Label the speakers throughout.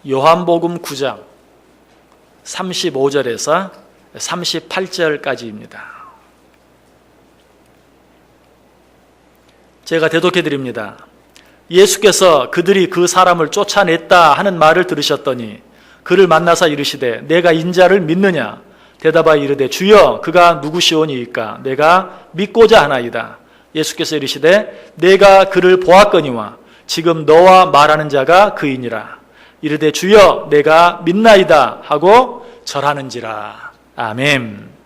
Speaker 1: 요한복음 9장 35절에서 38절까지입니다. 제가 대독해 드립니다. 예수께서 그들이 그 사람을 쫓아냈다 하는 말을 들으셨더니 그를 만나사 이르시되 내가 인자를 믿느냐? 대답하여 이르되 주여 그가 누구시오니이까? 내가 믿고자 하나이다. 예수께서 이르시되 내가 그를 보았거니와 지금 너와 말하는 자가 그이니라. 이르되 주여 내가 믿나이다 하고 절하는지라. 아멘.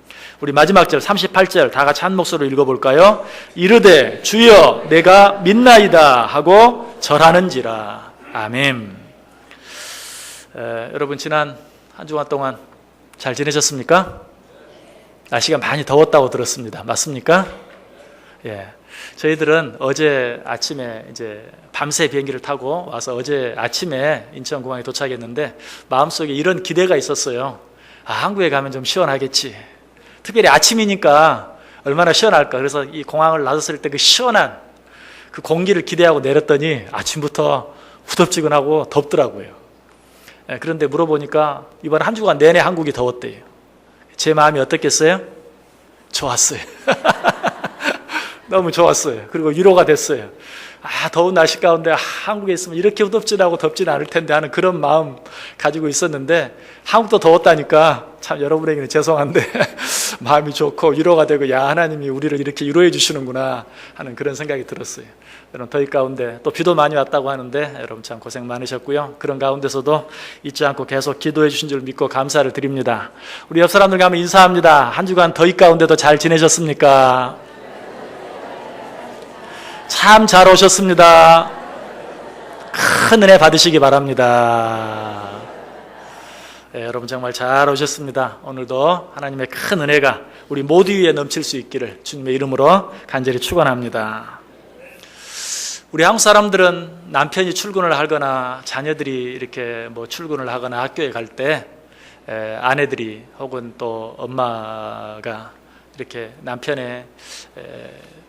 Speaker 1: 우리 마지막 절 38절 다 같이 한 목소리로 읽어볼까요? 이르되 주여 내가 믿나이다 하고 절하는지라. 아멘. 여러분 지난 한 주간 동안 잘 지내셨습니까? 날씨가 많이 더웠다고 들었습니다. 맞습니까? 예. 저희들은 어제 아침에 이제 밤새 비행기를 타고 와서 어제 아침에 인천공항에 도착했는데 마음속에 이런 기대가 있었어요. 한국에 가면 좀 시원하겠지. 특별히 아침이니까 얼마나 시원할까. 그래서 이 공항을 나섰을 때 그 시원한 그 공기를 기대하고 내렸더니 아침부터 후덥지근하고 덥더라고요. 그런데 물어보니까 이번 한 주간 내내 한국이 더웠대요. 제 마음이 어떻겠어요? 좋았어요. 너무 좋았어요. 그리고 위로가 됐어요. 더운 날씨 가운데 한국에 있으면 이렇게 후덥진 않고 덥진 않을 텐데 하는 그런 마음 가지고 있었는데 한국도 더웠다니까 참 여러분에게는 죄송한데 마음이 좋고 위로가 되고 야 하나님이 우리를 이렇게 위로해 주시는구나 하는 그런 생각이 들었어요. 여러분 더위 가운데 또 비도 많이 왔다고 하는데 여러분 참 고생 많으셨고요. 그런 가운데서도 잊지 않고 계속 기도해 주신 줄 믿고 감사를 드립니다. 우리 옆 사람들 가면 인사합니다. 한 주간 더위 가운데도 잘 지내셨습니까? 참 잘 오셨습니다. 큰 은혜 받으시기 바랍니다. 네, 여러분 정말 잘 오셨습니다. 오늘도 하나님의 큰 은혜가 우리 모두 위에 넘칠 수 있기를 주님의 이름으로 간절히 축원합니다. 우리 한국 사람들은 남편이 출근을 하거나 자녀들이 이렇게 뭐 출근을 하거나 학교에 갈 때 아내들이 혹은 또 엄마가 이렇게 남편의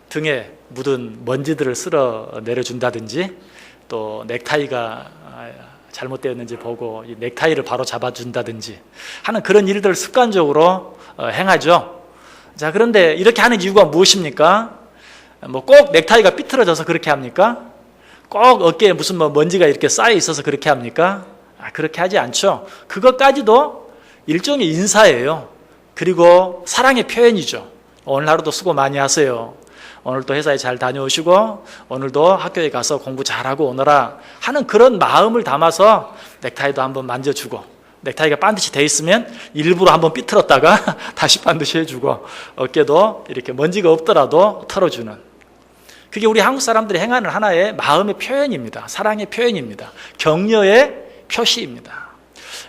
Speaker 1: 등에 묻은 먼지들을 쓸어 내려준다든지 또 넥타이가 잘못되었는지 보고 이 넥타이를 바로 잡아준다든지 하는 그런 일들을 습관적으로 행하죠. 자, 그런데 이렇게 하는 이유가 무엇입니까? 뭐 꼭 넥타이가 삐뚤어져서 그렇게 합니까? 꼭 어깨에 무슨 뭐 먼지가 이렇게 쌓여 있어서 그렇게 합니까? 그렇게 하지 않죠. 그것까지도 일종의 인사예요. 그리고 사랑의 표현이죠. 오늘 하루도 수고 많이 하세요. 오늘도 회사에 잘 다녀오시고 오늘도 학교에 가서 공부 잘하고 오너라 하는 그런 마음을 담아서 넥타이도 한번 만져주고 넥타이가 반드시 돼 있으면 일부러 한번 삐뚤었다가 다시 반드시 해주고 어깨도 이렇게 먼지가 없더라도 털어주는 그게 우리 한국 사람들이 행하는 하나의 마음의 표현입니다. 사랑의 표현입니다. 격려의 표시입니다.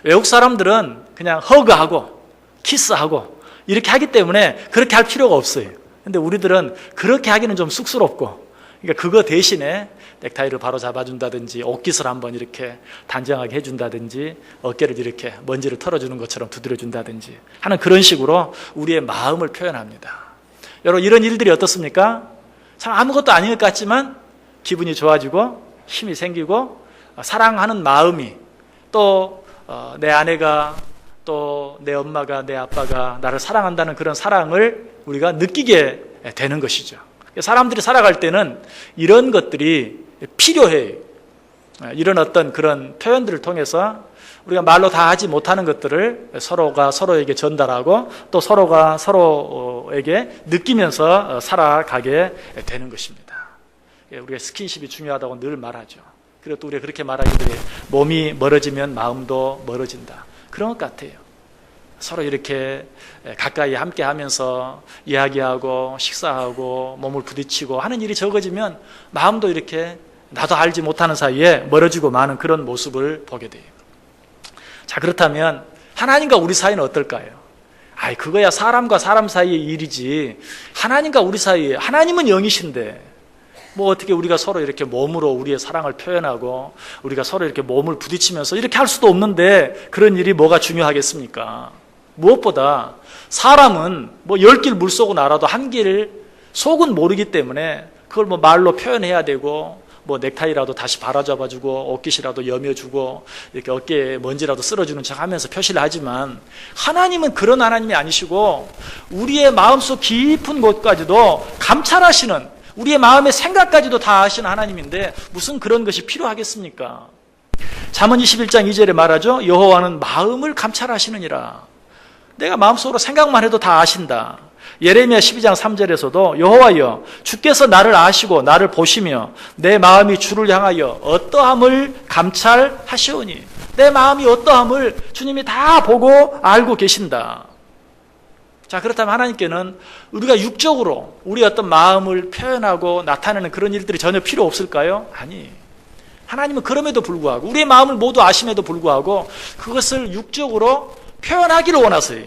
Speaker 1: 외국 사람들은 그냥 허그하고 키스하고 이렇게 하기 때문에 그렇게 할 필요가 없어요. 근데 우리들은 그렇게 하기는 좀 쑥스럽고 그러니까 그거 대신에 넥타이를 바로 잡아준다든지 옷깃을 한번 이렇게 단정하게 해준다든지 어깨를 이렇게 먼지를 털어주는 것처럼 두드려준다든지 하는 그런 식으로 우리의 마음을 표현합니다. 여러분 이런 일들이 어떻습니까? 참 아무것도 아닌 것 같지만 기분이 좋아지고 힘이 생기고 사랑하는 마음이 또 내 아내가 또 내 엄마가 내 아빠가 나를 사랑한다는 그런 사랑을 우리가 느끼게 되는 것이죠. 사람들이 살아갈 때는 이런 것들이 필요해요. 이런 어떤 그런 표현들을 통해서 우리가 말로 다 하지 못하는 것들을 서로가 서로에게 전달하고 또 서로가 서로에게 느끼면서 살아가게 되는 것입니다. 우리가 스킨십이 중요하다고 늘 말하죠. 그리고 또 우리가 그렇게 말하기도 해요. 몸이 멀어지면 마음도 멀어진다. 그런 것 같아요. 서로 이렇게 가까이 함께 하면서 이야기하고 식사하고 몸을 부딪히고 하는 일이 적어지면 마음도 이렇게 나도 알지 못하는 사이에 멀어지고 마는 그런 모습을 보게 돼요. 자, 그렇다면 하나님과 우리 사이는 어떨까요? 그거야 사람과 사람 사이의 일이지 하나님과 우리 사이에 하나님은 영이신데 뭐 어떻게 우리가 서로 이렇게 몸으로 우리의 사랑을 표현하고 우리가 서로 이렇게 몸을 부딪히면서 이렇게 할 수도 없는데 그런 일이 뭐가 중요하겠습니까? 무엇보다 사람은 뭐 10길 물속은 알아도 한 길 속은 모르기 때문에 그걸 뭐 말로 표현해야 되고 뭐 넥타이라도 다시 바라잡아주고 옷깃이라도 여며주고 이렇게 어깨에 먼지라도 쓸어주는 척 하면서 표시를 하지만 하나님은 그런 하나님이 아니시고 우리의 마음속 깊은 곳까지도 감찰하시는, 우리의 마음의 생각까지도 다 아시는 하나님인데 무슨 그런 것이 필요하겠습니까? 잠언 21장 2절에 말하죠. 여호와는 마음을 감찰하시느니라. 내가 마음속으로 생각만 해도 다 아신다. 예레미야 12장 3절에서도 여호와여 주께서 나를 아시고 나를 보시며 내 마음이 주를 향하여 어떠함을 감찰하시오니, 내 마음이 어떠함을 주님이 다 보고 알고 계신다. 자, 그렇다면 하나님께는 우리가 육적으로 우리 어떤 마음을 표현하고 나타내는 그런 일들이 전혀 필요 없을까요? 아니, 하나님은 그럼에도 불구하고 우리의 마음을 모두 아심에도 불구하고 그것을 육적으로 표현하기를 원하세요.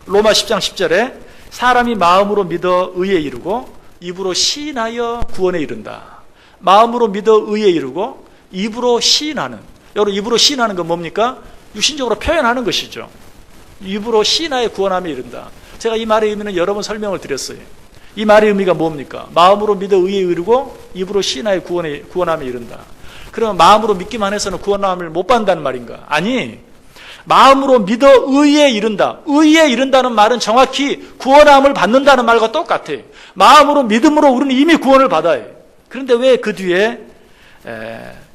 Speaker 1: 로마 10장 10절에 사람이 마음으로 믿어 의에 이르고 입으로 시인하여 구원에 이른다. 마음으로 믿어 의에 이르고 입으로 시인하는, 여러분 입으로 시인하는 건 뭡니까? 육신적으로 표현하는 것이죠. 입으로 시인하여 구원함에 이른다. 제가 이 말의 의미는 여러 번 설명을 드렸어요. 이 말의 의미가 뭡니까? 마음으로 믿어 의에 이르고 입으로 시인하여 구원함에 이른다. 그러면 마음으로 믿기만 해서는 구원함을 못 받는다는 말인가? 아니, 마음으로 믿어 의에 이른다. 의에 이른다는 말은 정확히 구원함을 받는다는 말과 똑같아요. 마음으로 믿음으로 우리는 이미 구원을 받아요. 그런데 왜 그 뒤에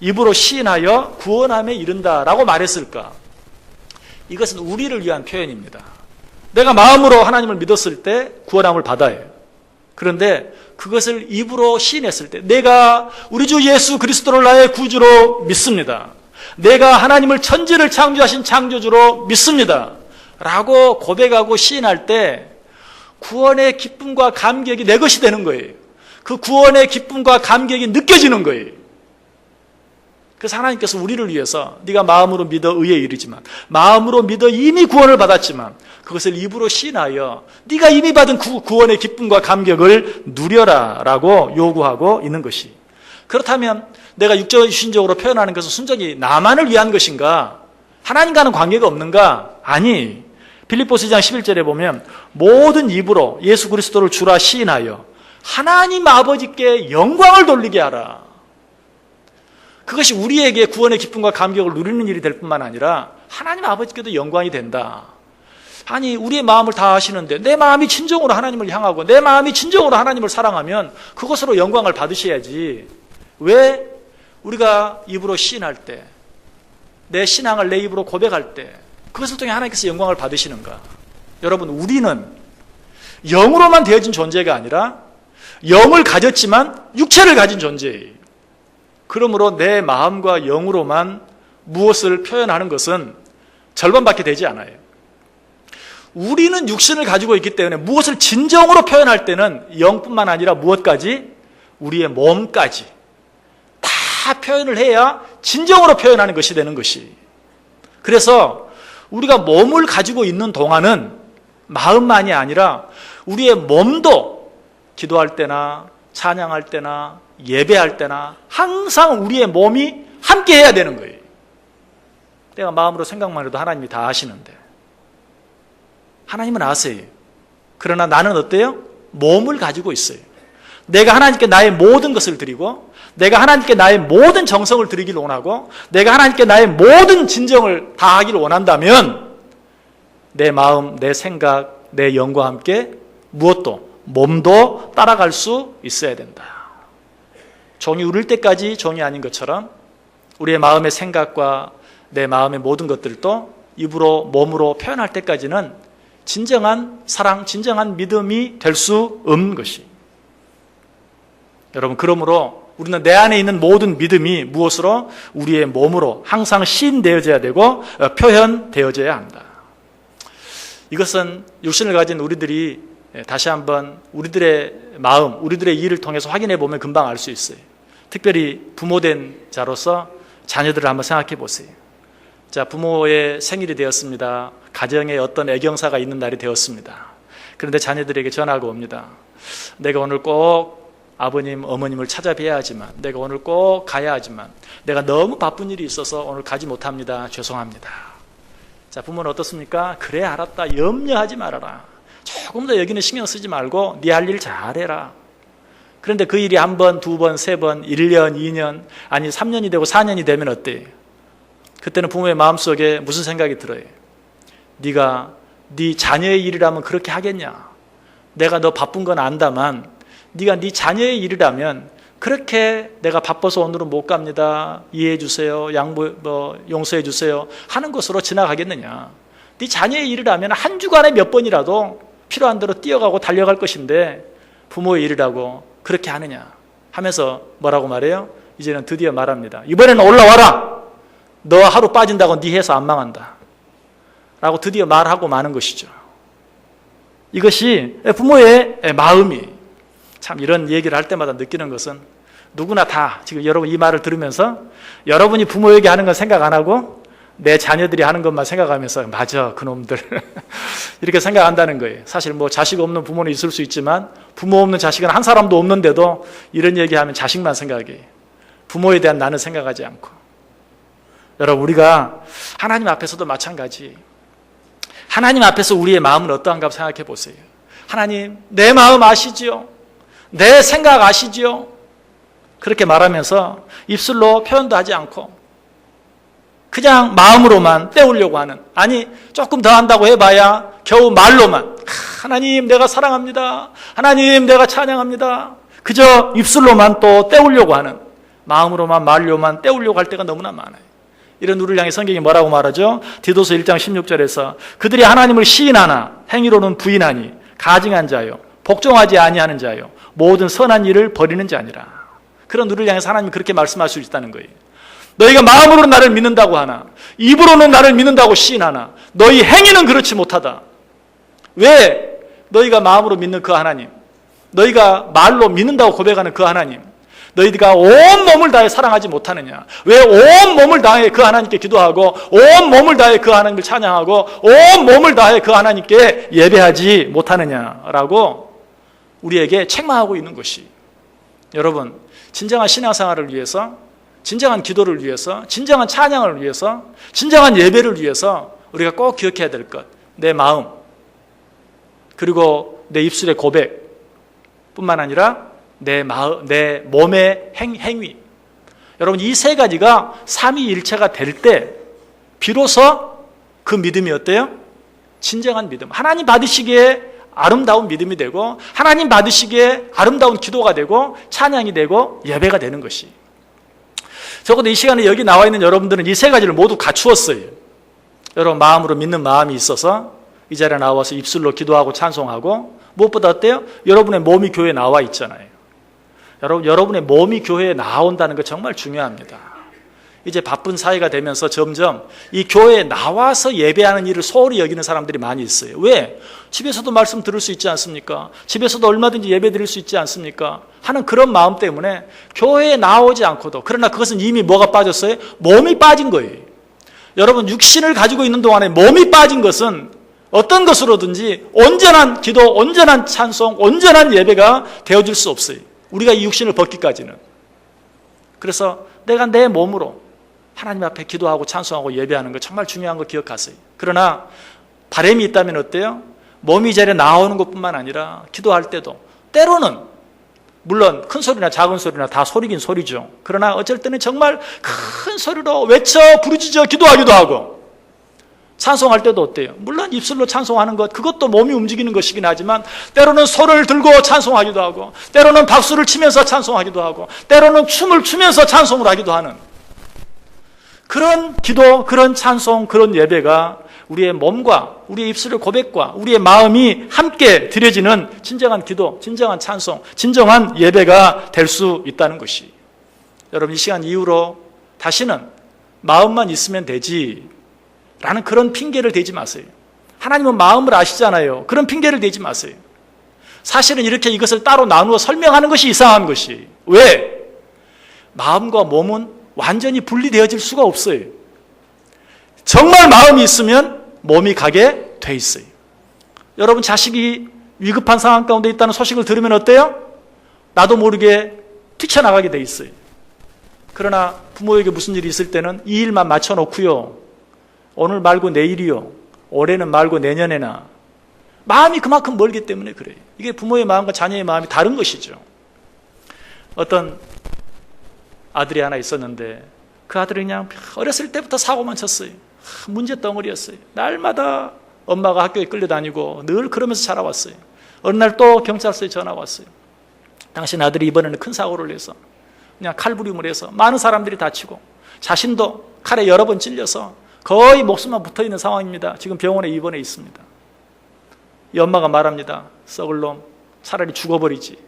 Speaker 1: 입으로 시인하여 구원함에 이른다라고 말했을까? 이것은 우리를 위한 표현입니다. 내가 마음으로 하나님을 믿었을 때 구원함을 받아요. 그런데 그것을 입으로 시인했을 때 내가 우리 주 예수 그리스도를 나의 구주로 믿습니다. 내가 하나님을 천지를 창조하신 창조주로 믿습니다. 라고 고백하고 시인할 때 구원의 기쁨과 감격이 내 것이 되는 거예요. 그 구원의 기쁨과 감격이 느껴지는 거예요. 그래서 하나님께서 우리를 위해서 네가 마음으로 믿어 의에 이르지만, 마음으로 믿어 이미 구원을 받았지만 그것을 입으로 시인하여 네가 이미 받은 구원의 기쁨과 감격을 누려라 라고 요구하고 있는 것이. 그렇다면 내가 육신적으로 표현하는 것은 순전히 나만을 위한 것인가? 하나님과는 관계가 없는가? 아니, 빌립보서 2장 11절에 보면 모든 입으로 예수 그리스도를 주라 시인하여 하나님 아버지께 영광을 돌리게 하라. 그것이 우리에게 구원의 기쁨과 감격을 누리는 일이 될 뿐만 아니라 하나님 아버지께도 영광이 된다. 아니, 우리의 마음을 다 아시는데 내 마음이 진정으로 하나님을 향하고 내 마음이 진정으로 하나님을 사랑하면 그것으로 영광을 받으셔야지. 왜 우리가 입으로 시인할 때, 내 신앙을 내 입으로 고백할 때 그것을 통해 하나님께서 영광을 받으시는가? 여러분, 우리는 영으로만 되어진 존재가 아니라 영을 가졌지만 육체를 가진 존재예요. 그러므로 내 마음과 영으로만 무엇을 표현하는 것은 절반밖에 되지 않아요. 우리는 육신을 가지고 있기 때문에 무엇을 진정으로 표현할 때는 영뿐만 아니라 무엇까지? 우리의 몸까지 다 표현을 해야 진정으로 표현하는 것이 되는 것이. 그래서 우리가 몸을 가지고 있는 동안은 마음만이 아니라 우리의 몸도 기도할 때나 찬양할 때나 예배할 때나 항상 우리의 몸이 함께 해야 되는 거예요. 내가 마음으로 생각만 해도 하나님이 다 아시는데, 하나님은 아세요. 그러나 나는 어때요? 몸을 가지고 있어요. 내가 하나님께 나의 모든 것을 드리고, 내가 하나님께 나의 모든 정성을 드리기를 원하고, 내가 하나님께 나의 모든 진정을 다하기를 원한다면 내 마음, 내 생각, 내 영과 함께 무엇도, 몸도 따라갈 수 있어야 된다. 종이 울릴 때까지 종이 아닌 것처럼 우리의 마음의 생각과 내 마음의 모든 것들도 입으로, 몸으로 표현할 때까지는 진정한 사랑, 진정한 믿음이 될 수 없는 것이. 여러분, 그러므로 우리는 내 안에 있는 모든 믿음이 무엇으로? 우리의 몸으로 항상 시인되어져야 되고 표현되어져야 한다. 이것은 육신을 가진 우리들이 다시 한번 우리들의 마음, 우리들의 일을 통해서 확인해 보면 금방 알 수 있어요. 특별히 부모된 자로서 자녀들을 한번 생각해 보세요. 자, 부모의 생일이 되었습니다. 가정에 어떤 애경사가 있는 날이 되었습니다. 그런데 자녀들에게 전화가 옵니다. 내가 오늘 꼭 아버님, 어머님을 찾아뵈야 하지만, 내가 오늘 꼭 가야 하지만 내가 너무 바쁜 일이 있어서 오늘 가지 못합니다. 죄송합니다. 자, 부모는 어떻습니까? 그래, 알았다. 염려하지 말아라. 조금 더 여기는 신경 쓰지 말고 네 할 일 잘해라. 그런데 그 일이 한 번, 두 번, 세 번, 1년, 2년, 아니 3년이 되고 4년이 되면 어때요? 그때는 부모의 마음속에 무슨 생각이 들어요? 네가 네 자녀의 일이라면 그렇게 하겠냐? 내가 너 바쁜 건 안다만 네가 네 자녀의 일이라면 그렇게 내가 바빠서 오늘은 못 갑니다. 이해해 주세요. 용서해 주세요. 하는 것으로 지나가겠느냐? 네 자녀의 일이라면 한 주간에 몇 번이라도 필요한 대로 뛰어가고 달려갈 것인데 부모의 일이라고 그렇게 하느냐 하면서 뭐라고 말해요? 이제는 드디어 말합니다. 이번에는 올라와라. 너 하루 빠진다고 네 회사 안 망한다. 라고 드디어 말하고 마는 것이죠. 이것이 부모의 마음이 참 이런 얘기를 할 때마다 느끼는 것은 누구나 다 지금 여러분 이 말을 들으면서 여러분이 부모에게 하는 건 생각 안 하고 내 자녀들이 하는 것만 생각하면서 맞아 그놈들 이렇게 생각한다는 거예요. 사실 뭐 자식 없는 부모는 있을 수 있지만 부모 없는 자식은 한 사람도 없는데도 이런 얘기하면 자식만 생각해. 부모에 대한 나는 생각하지 않고. 여러분 우리가 하나님 앞에서도 마찬가지. 하나님 앞에서 우리의 마음은 어떠한가 생각해 보세요. 하나님 내 마음 아시지요? 내 생각 아시지요? 그렇게 말하면서 입술로 표현도 하지 않고 그냥 마음으로만 때우려고 하는, 아니 조금 더 한다고 해봐야 겨우 말로만 하나님 내가 사랑합니다. 하나님 내가 찬양합니다. 그저 입술로만 또 때우려고 하는, 마음으로만 말로만 때우려고 할 때가 너무나 많아요. 이런 우리를 향해 성경이 뭐라고 말하죠? 디도서 1장 16절에서 그들이 하나님을 시인하나 행위로는 부인하니 가증한 자요 복종하지 아니하는 자요 모든 선한 일을 버리는 자니라. 그런 우리를 향해서 하나님이 그렇게 말씀할 수 있다는 거예요. 너희가 마음으로 나를 믿는다고 하나 입으로는 나를 믿는다고 시인하나 너희 행위는 그렇지 못하다. 왜 너희가 마음으로 믿는 그 하나님, 너희가 말로 믿는다고 고백하는 그 하나님, 너희가 온 몸을 다해 사랑하지 못하느냐? 왜 온 몸을 다해 그 하나님께 기도하고 온 몸을 다해 그 하나님을 찬양하고 온 몸을 다해 그 하나님께 예배하지 못하느냐라고 우리에게 책망하고 있는 것이, 여러분 진정한 신앙생활을 위해서, 진정한 기도를 위해서, 진정한 찬양을 위해서, 진정한 예배를 위해서 우리가 꼭 기억해야 될 것, 내 마음 그리고 내 입술의 고백뿐만 아니라 내 몸의 행위. 여러분 이 세 가지가 삼위일체가 될 때 비로소 그 믿음이 어때요? 진정한 믿음, 하나님 받으시기에 아름다운 믿음이 되고 하나님 받으시기에 아름다운 기도가 되고 찬양이 되고 예배가 되는 것이. 적어도 이 시간에 여기 나와 있는 여러분들은 이 세 가지를 모두 갖추었어요. 여러분 마음으로 믿는 마음이 있어서 이 자리에 나와서 입술로 기도하고 찬송하고, 무엇보다 어때요? 여러분의 몸이 교회에 나와 있잖아요. 여러분의 몸이 교회에 나온다는 거 정말 중요합니다. 이제 바쁜 사회가 되면서 점점 이 교회에 나와서 예배하는 일을 소홀히 여기는 사람들이 많이 있어요. 왜? 집에서도 말씀 들을 수 있지 않습니까? 집에서도 얼마든지 예배 드릴 수 있지 않습니까? 하는 그런 마음 때문에 교회에 나오지 않고도, 그러나 그것은 이미 뭐가 빠졌어요? 몸이 빠진 거예요. 여러분 육신을 가지고 있는 동안에 몸이 빠진 것은 어떤 것으로든지 온전한 기도, 온전한 찬송, 온전한 예배가 되어줄 수 없어요. 우리가 이 육신을 벗기까지는. 그래서 내가 내 몸으로 하나님 앞에 기도하고 찬송하고 예배하는 거 정말 중요한 거 기억하세요. 그러나 바람이 있다면 어때요? 몸이 이 자리에 나오는 것뿐만 아니라 기도할 때도 때로는 물론 큰 소리나 작은 소리나 다 소리긴 소리죠. 그러나 어쩔 때는 정말 큰 소리로 외쳐 부르짖어 기도하기도 하고, 찬송할 때도 어때요? 물론 입술로 찬송하는 것, 그것도 몸이 움직이는 것이긴 하지만 때로는 손을 들고 찬송하기도 하고, 때로는 박수를 치면서 찬송하기도 하고, 때로는 춤을 추면서 찬송을 하기도 하는 그런 기도, 그런 찬송, 그런 예배가 우리의 몸과 우리의 입술의 고백과 우리의 마음이 함께 드려지는 진정한 기도, 진정한 찬송, 진정한 예배가 될 수 있다는 것이. 여러분 이 시간 이후로 다시는 마음만 있으면 되지 라는 그런 핑계를 대지 마세요. 하나님은 마음을 아시잖아요. 그런 핑계를 대지 마세요. 사실은 이렇게 이것을 따로 나누어 설명하는 것이 이상한 것이, 왜? 마음과 몸은 완전히 분리되어질 수가 없어요. 정말 마음이 있으면 몸이 가게 돼 있어요. 여러분 자식이 위급한 상황 가운데 있다는 소식을 들으면 어때요? 나도 모르게 뛰쳐나가게 돼 있어요. 그러나 부모에게 무슨 일이 있을 때는 이 일만 맞춰놓고요, 오늘 말고 내일이요, 올해는 말고 내년에나, 마음이 그만큼 멀기 때문에 그래요. 이게 부모의 마음과 자녀의 마음이 다른 것이죠. 어떤 아들이 하나 있었는데 그 아들이 그냥 어렸을 때부터 사고만 쳤어요. 문제 덩어리였어요. 날마다 엄마가 학교에 끌려다니고 늘 그러면서 자라왔어요. 어느 날 또 경찰서에 전화가 왔어요. 당신 아들이 이번에는 큰 사고를 내서 그냥 칼부림을 해서 많은 사람들이 다치고 자신도 칼에 여러 번 찔려서 거의 목숨만 붙어있는 상황입니다. 지금 병원에 입원해 있습니다. 이 엄마가 말합니다. 썩을 놈, 차라리 죽어버리지.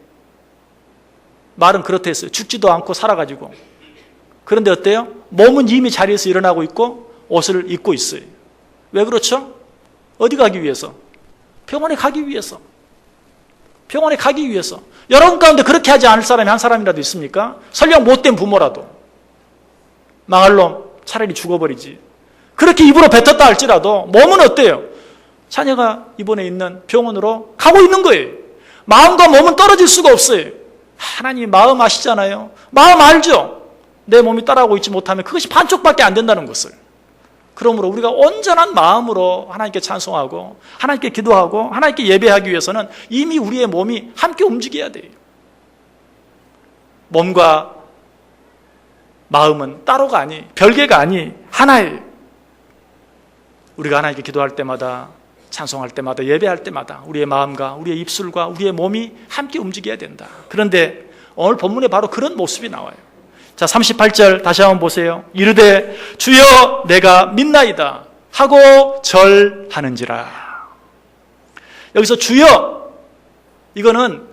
Speaker 1: 말은 그렇다 했어요. 죽지도 않고 살아가지고. 그런데 어때요? 몸은 이미 자리에서 일어나고 있고 옷을 입고 있어요. 왜 그렇죠? 어디 가기 위해서? 병원에 가기 위해서. 병원에 가기 위해서. 여러분 가운데 그렇게 하지 않을 사람이 한 사람이라도 있습니까? 설령 못된 부모라도. 망할 놈, 차라리 죽어버리지. 그렇게 입으로 뱉었다 할지라도 몸은 어때요? 자녀가 입원해 있는 병원으로 가고 있는 거예요. 마음과 몸은 떨어질 수가 없어요. 하나님 마음 아시잖아요. 마음 알죠? 내 몸이 따라오고 있지 못하면 그것이 반쪽밖에 안 된다는 것을. 그러므로 우리가 온전한 마음으로 하나님께 찬송하고 하나님께 기도하고 하나님께 예배하기 위해서는 이미 우리의 몸이 함께 움직여야 돼요. 몸과 마음은 따로가 아니, 별개가 아니 하나예요. 우리가 하나님께 기도할 때마다, 찬송할 때마다, 예배할 때마다 우리의 마음과 우리의 입술과 우리의 몸이 함께 움직여야 된다. 그런데 오늘 본문에 바로 그런 모습이 나와요. 자, 38절 다시 한번 보세요. 이르되 주여 내가 믿나이다 하고 절하는지라. 여기서 주여, 이거는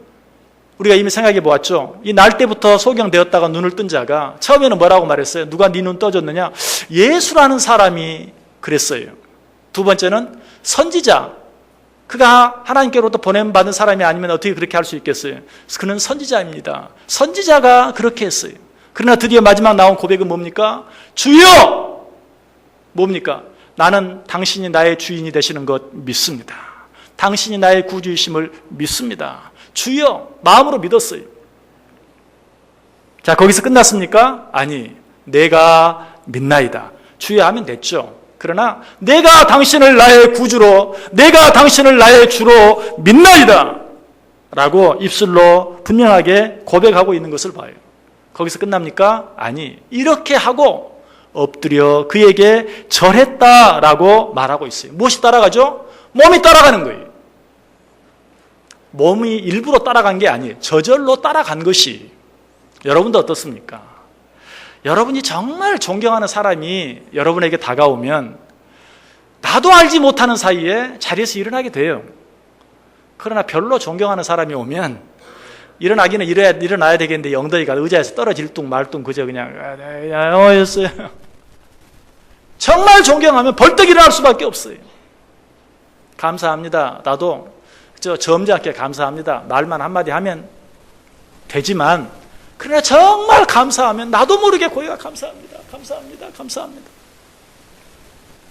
Speaker 1: 우리가 이미 생각해 보았죠. 이 날 때부터 소경되었다가 눈을 뜬 자가 처음에는 뭐라고 말했어요? 누가 네 눈 떠줬느냐? 예수라는 사람이 그랬어요. 두 번째는 선지자, 그가 하나님께로부터 보냄받은 사람이 아니면 어떻게 그렇게 할 수 있겠어요? 그는 선지자입니다. 선지자가 그렇게 했어요. 그러나 드디어 마지막 나온 고백은 뭡니까? 주여! 뭡니까? 나는 당신이 나의 주인이 되시는 것 믿습니다. 당신이 나의 구주이심을 믿습니다. 주여! 마음으로 믿었어요. 자, 거기서 끝났습니까? 아니, 내가 믿나이다. 주여 하면 됐죠. 그러나 내가 당신을 나의 구주로, 내가 당신을 나의 주로 믿나이다 라고 입술로 분명하게 고백하고 있는 것을 봐요. 거기서 끝납니까? 아니, 이렇게 하고 엎드려 그에게 절했다라고 말하고 있어요. 무엇이 따라가죠? 몸이 따라가는 거예요. 몸이 일부러 따라간 게 아니에요. 저절로 따라간 것이. 여러분도 어떻습니까? 여러분이 정말 존경하는 사람이 여러분에게 다가오면 나도 알지 못하는 사이에 자리에서 일어나게 돼요. 그러나 별로 존경하는 사람이 오면 일어나기는 일어나야 되겠는데 엉덩이가 의자에서 떨어질 뚱 말뚱 그저 그냥 였어요. 정말 존경하면 벌떡 일어날 수밖에 없어요. 감사합니다. 나도 점잖게 감사합니다. 말만 한마디 하면 되지만 그러나 정말 감사하면 나도 모르게 고개가 감사합니다. 감사합니다. 감사합니다.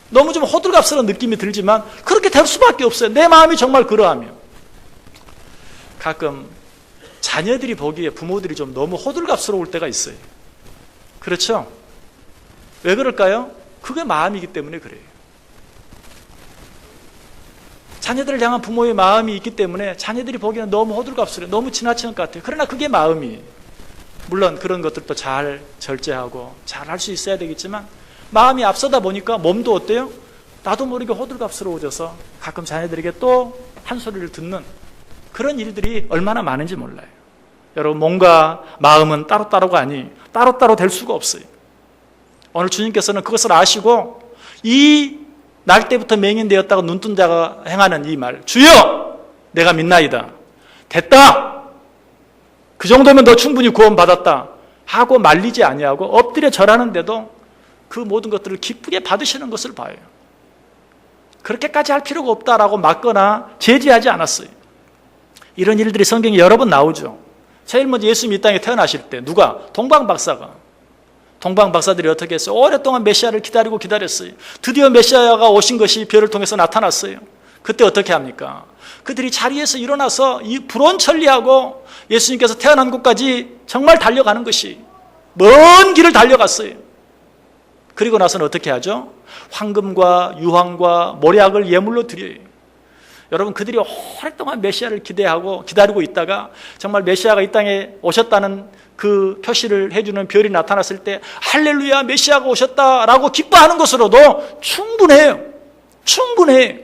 Speaker 1: 너무 좀 호들갑스러운 느낌이 들지만 그렇게 될 수밖에 없어요. 내 마음이 정말 그러하면. 가끔 자녀들이 보기에 부모들이 좀 너무 호들갑스러울 때가 있어요. 그렇죠? 왜 그럴까요? 그게 마음이기 때문에 그래요. 자녀들을 향한 부모의 마음이 있기 때문에 자녀들이 보기에는 너무 호들갑스러워요. 너무 지나치는 것 같아요. 그러나 그게 마음이에요. 물론 그런 것들도 잘 절제하고 잘 할 수 있어야 되겠지만 마음이 앞서다 보니까 몸도 어때요? 나도 모르게 호들갑스러워져서 가끔 자녀들에게 또 한 소리를 듣는 그런 일들이 얼마나 많은지 몰라요. 여러분, 몸과 마음은 따로따로가 아니 따로따로 될 수가 없어요. 오늘 주님께서는 그것을 아시고 이 날 때부터 맹인되었다가 눈뜬 자가 행하는 이 말, 주여! 내가 믿나이다. 됐다! 그 정도면 너 충분히 구원받았다 하고 말리지 아니하고 엎드려 절하는데도 그 모든 것들을 기쁘게 받으시는 것을 봐요. 그렇게까지 할 필요가 없다라고 막거나 제지하지 않았어요. 이런 일들이 성경에 여러 번 나오죠. 제일 먼저 예수님이 이 땅에 태어나실 때 누가? 동방박사가. 동방박사들이 어떻게 했어요? 오랫동안 메시아를 기다렸어요. 드디어 메시아가 오신 것이 별을 통해서 나타났어요. 그때 어떻게 합니까? 그들이 자리에서 일어나서 이 불온천리하고 예수님께서 태어난 곳까지 정말 달려가는 것이 먼 길을 달려갔어요. 그리고 나서는 어떻게 하죠? 황금과 유황과 모략을 예물로 드려요. 여러분, 그들이 오랫동안 메시아를 기대하고 기다리고 있다가 정말 메시아가 이 땅에 오셨다는 그 표시를 해주는 별이 나타났을 때 할렐루야, 메시아가 오셨다라고 기뻐하는 것으로도 충분해요. 충분해요.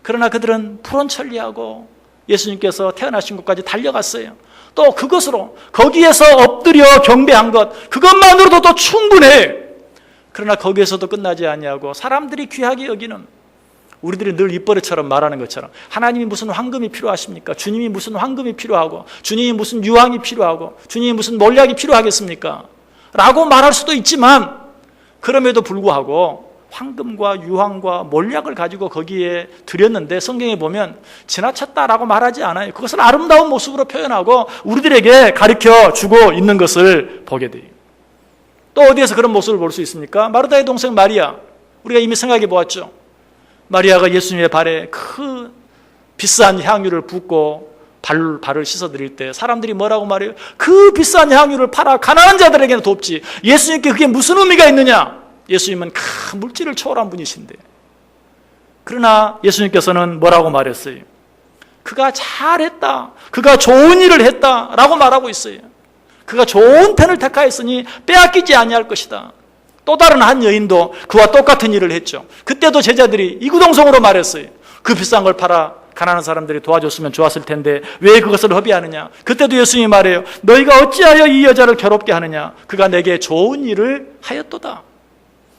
Speaker 1: 그러나 그들은 푸른천리하고 예수님께서 태어나신 곳까지 달려갔어요. 또 그것으로 거기에서 엎드려 경배한 것, 그것만으로도 또 충분해요. 그러나 거기에서도 끝나지 아니하고 사람들이 귀하게 여기는, 우리들이 늘 입버릇처럼 말하는 것처럼 하나님이 무슨 황금이 필요하십니까? 주님이 무슨 황금이 필요하고, 주님이 무슨 유황이 필요하고, 주님이 무슨 몰약이 필요하겠습니까? 라고 말할 수도 있지만, 그럼에도 불구하고 황금과 유황과 몰약을 가지고 거기에 드렸는데 성경에 보면 지나쳤다라고 말하지 않아요. 그것을 아름다운 모습으로 표현하고 우리들에게 가르쳐 주고 있는 것을 보게 돼요. 또 어디에서 그런 모습을 볼 수 있습니까? 마르다의 동생 마리아, 우리가 이미 생각해 보았죠. 마리아가 예수님의 발에 그 비싼 향유를 붓고 발을 씻어드릴 때 사람들이 뭐라고 말해요? 그 비싼 향유를 팔아 가난한 자들에게는 돕지, 예수님께 그게 무슨 의미가 있느냐? 예수님은 큰 물질을 초월한 분이신데. 그러나 예수님께서는 뭐라고 말했어요? 그가 잘했다, 그가 좋은 일을 했다라고 말하고 있어요. 그가 좋은 편을 택하였으니 빼앗기지 아니할 것이다. 또 다른 한 여인도 그와 똑같은 일을 했죠. 그때도 제자들이 이구동성으로 말했어요. 그 비싼 걸 팔아 가난한 사람들이 도와줬으면 좋았을 텐데 왜 그것을 허비하느냐? 그때도 예수님이 말해요. 너희가 어찌하여 이 여자를 괴롭게 하느냐? 그가 내게 좋은 일을 하였도다.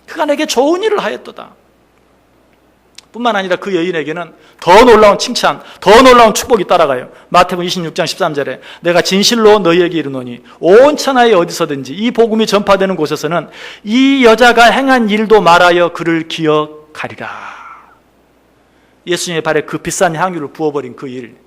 Speaker 1: 그가 내게 좋은 일을 하였도다. 뿐만 아니라 그 여인에게는 더 놀라운 칭찬, 더 놀라운 축복이 따라가요. 마태복음 26장 13절에 내가 진실로 너희에게 이르노니 온 천하에 어디서든지 이 복음이 전파되는 곳에서는 이 여자가 행한 일도 말하여 그를 기억하리라. 예수님의 발에 그 비싼 향유를 부어버린 그 일.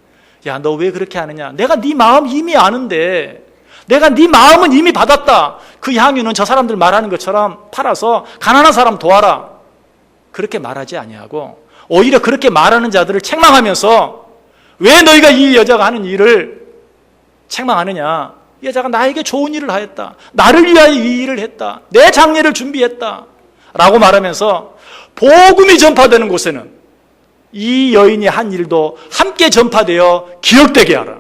Speaker 1: 야, 너 왜 그렇게 하느냐? 내가 네 마음 이미 아는데, 내가 네 마음은 이미 받았다. 그 향유는 저 사람들 말하는 것처럼 팔아서 가난한 사람 도와라. 그렇게 말하지 아니하고 오히려 그렇게 말하는 자들을 책망하면서, 왜 너희가 이 여자가 하는 일을 책망하느냐? 이 여자가 나에게 좋은 일을 하였다. 나를 위하여 이 일을 했다. 내 장례를 준비했다. 라고 말하면서 복음이 전파되는 곳에는 이 여인이 한 일도 함께 전파되어 기억되게 하라.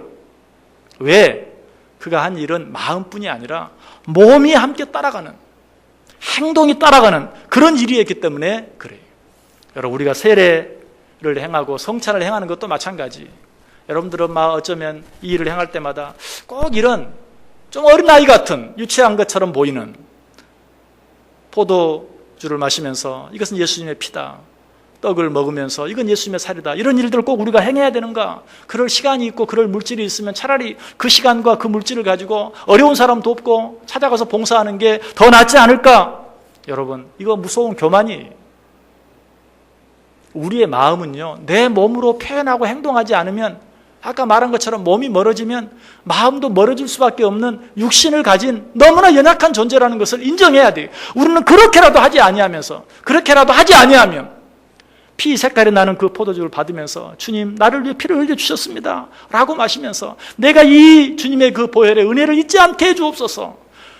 Speaker 1: 왜? 그가 한 일은 마음뿐이 아니라 몸이 함께 따라가는, 행동이 따라가는 그런 일이었기 때문에 그래요. 여러분, 우리가 세례를 행하고 성찬을 행하는 것도 마찬가지. 여러분들은 막 어쩌면 이 일을 행할 때마다 꼭 이런 좀 어린아이 같은 유치한 것처럼 보이는 포도주를 마시면서 이것은 예수님의 피다, 떡을 먹으면서 이건 예수님의 살이다, 이런 일들을 꼭 우리가 행해야 되는가? 그럴 시간이 있고 그럴 물질이 있으면 차라리 그 시간과 그 물질을 가지고 어려운 사람 돕고 찾아가서 봉사하는 게 더 낫지 않을까? 여러분, 이거 무서운 교만이에요. 우리의 마음은요, 내 몸으로 표현하고 행동하지 않으면, 아까 말한 것처럼 몸이 멀어지면 마음도 멀어질 수밖에 없는 육신을 가진 너무나 연약한 존재라는 것을 인정해야 돼요. 우리는 그렇게라도 하지 아니하면서, 그렇게라도 하지 아니하면 피 색깔이 나는 그 포도주를 받으면서 주님, 나를 위해 피를 흘려주셨습니다 라고 마시면서 내가 이 주님의 그 보혈의 은혜를 잊지 않게 해주옵소서.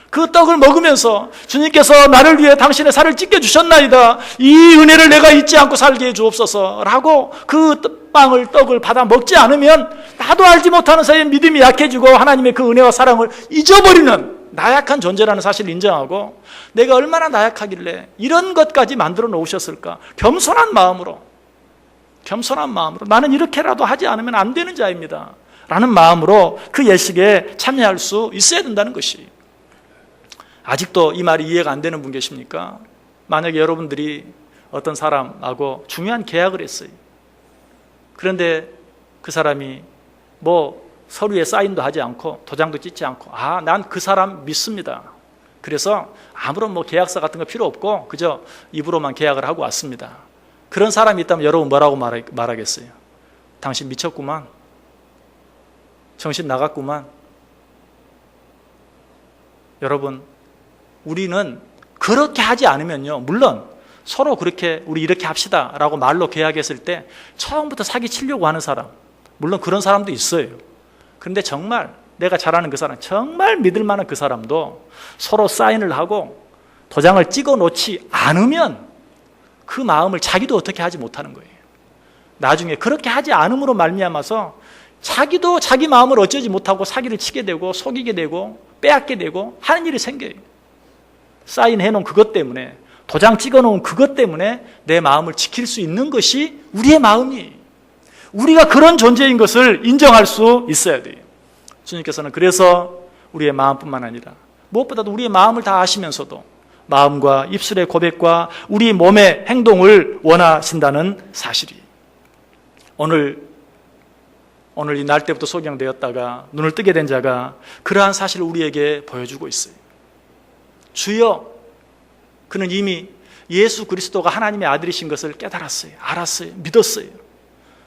Speaker 1: 그 떡을 먹으면서 주님께서 나를 위해 당신의 살을 찢겨주셨나이다, 이 은혜를 내가 잊지 않고 살게 해주옵소서 라고 그 빵을, 떡을 받아 먹지 않으면 나도 알지 못하는 사이에 믿음이 약해지고 하나님의 그 은혜와 사랑을 잊어버리는 나약한 존재라는 사실을 인정하고, 내가 얼마나 나약하길래 이런 것까지 만들어 놓으셨을까? 겸손한 마음으로 나는 이렇게라도 하지 않으면 안 되는 자입니다 라는 마음으로 그 예식에 참여할 수 있어야 된다는 것이. 아직도 이 말이 이해가 안 되는 분 계십니까? 만약에 여러분들이 어떤 사람하고 중요한 계약을 했어요. 그런데 그 사람이 서류에 사인도 하지 않고 도장도 찍지 않고, 난 그 사람 믿습니다, 그래서 아무런 계약서 같은 거 필요 없고 그저 입으로만 계약을 하고 왔습니다. 그런 사람이 있다면 여러분 뭐라고 말하겠어요? 당신 미쳤구만, 정신 나갔구만. 여러분, 우리는 그렇게 하지 않으면요, 물론 서로 그렇게 우리 이렇게 합시다 라고 말로 계약했을 때 처음부터 사기치려고 하는 사람, 물론 그런 사람도 있어요. 그런데 정말 내가 잘 아는 그 사람, 정말 믿을 만한 그 사람도 서로 사인을 하고 도장을 찍어 놓지 않으면 그 마음을 자기도 어떻게 하지 못하는 거예요. 나중에 그렇게 하지 않음으로 말미암아서 자기도 자기 마음을 어쩌지 못하고 사기를 치게 되고 속이게 되고 빼앗게 되고 하는 일이 생겨요. 사인해놓은 그것 때문에, 도장 찍어놓은 그것 때문에 내 마음을 지킬 수 있는 것이 우리의 마음이, 우리가 그런 존재인 것을 인정할 수 있어야 돼요. 주님께서는 그래서 우리의 마음뿐만 아니라 무엇보다도 우리의 마음을 다 아시면서도 마음과 입술의 고백과 우리 몸의 행동을 원하신다는 사실이, 오늘 이 날 때부터 소경되었다가 눈을 뜨게 된 자가 그러한 사실을 우리에게 보여주고 있어요. 주여, 그는 이미 예수 그리스도가 하나님의 아들이신 것을 깨달았어요. 알았어요. 믿었어요.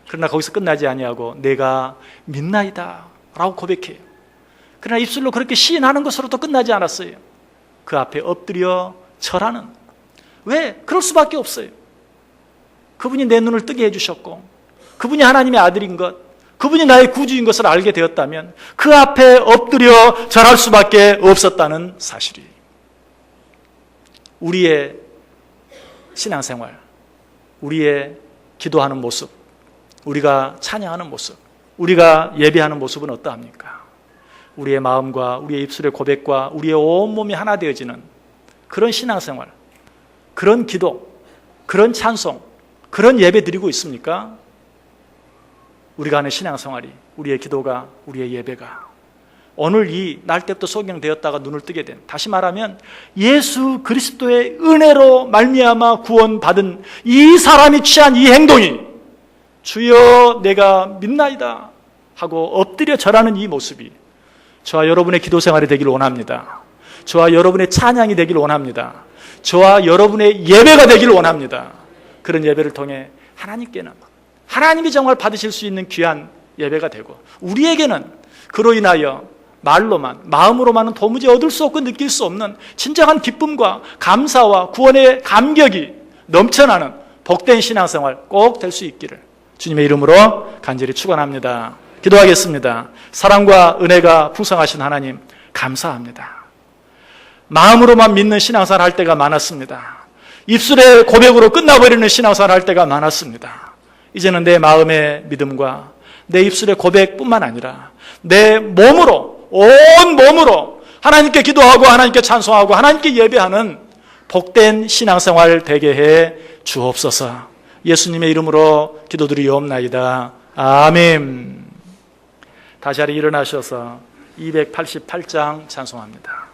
Speaker 1: 그러나 거기서 끝나지 아니하고 내가 믿나이다 라고 고백해요. 그러나 입술로 그렇게 시인하는 것으로도 끝나지 않았어요. 그 앞에 엎드려 절하는. 왜? 그럴 수밖에 없어요. 그분이 내 눈을 뜨게 해주셨고, 그분이 하나님의 아들인 것, 그분이 나의 구주인 것을 알게 되었다면 그 앞에 엎드려 절할 수밖에 없었다는 사실이, 우리의 신앙생활, 우리의 기도하는 모습, 우리가 찬양하는 모습, 우리가 예배하는 모습은 어떠합니까? 우리의 마음과 우리의 입술의 고백과 우리의 온몸이 하나 되어지는 그런 신앙생활, 그런 기도, 그런 찬송, 그런 예배 드리고 있습니까? 우리가 하는 신앙생활이, 우리의 기도가, 우리의 예배가 오늘 이 날 때부터 소경되었다가 눈을 뜨게 된, 다시 말하면 예수 그리스도의 은혜로 말미암아 구원받은 이 사람이 취한 이 행동이, 주여 내가 믿나이다 하고 엎드려 절하는 이 모습이 저와 여러분의 기도 생활이 되기를 원합니다. 저와 여러분의 찬양이 되기를 원합니다. 저와 여러분의 예배가 되기를 원합니다. 그런 예배를 통해 하나님께는, 하나님이 정말 받으실 수 있는 귀한 예배가 되고, 우리에게는 그로 인하여 말로만, 마음으로만은 도무지 얻을 수 없고 느낄 수 없는 진정한 기쁨과 감사와 구원의 감격이 넘쳐나는 복된 신앙생활 꼭 될 수 있기를 주님의 이름으로 간절히 축원합니다. 기도하겠습니다. 사랑과 은혜가 풍성하신 하나님, 감사합니다. 마음으로만 믿는 신앙생활 할 때가 많았습니다. 입술의 고백으로 끝나버리는 신앙생활 할 때가 많았습니다. 이제는 내 마음의 믿음과 내 입술의 고백뿐만 아니라 내 몸으로, 온 몸으로 하나님께 기도하고 하나님께 찬송하고 하나님께 예배하는 복된 신앙생활 되게 해 주옵소서. 예수님의 이름으로 기도드리옵나이다. 아멘. 다시 일어나셔서 288장 찬송합니다.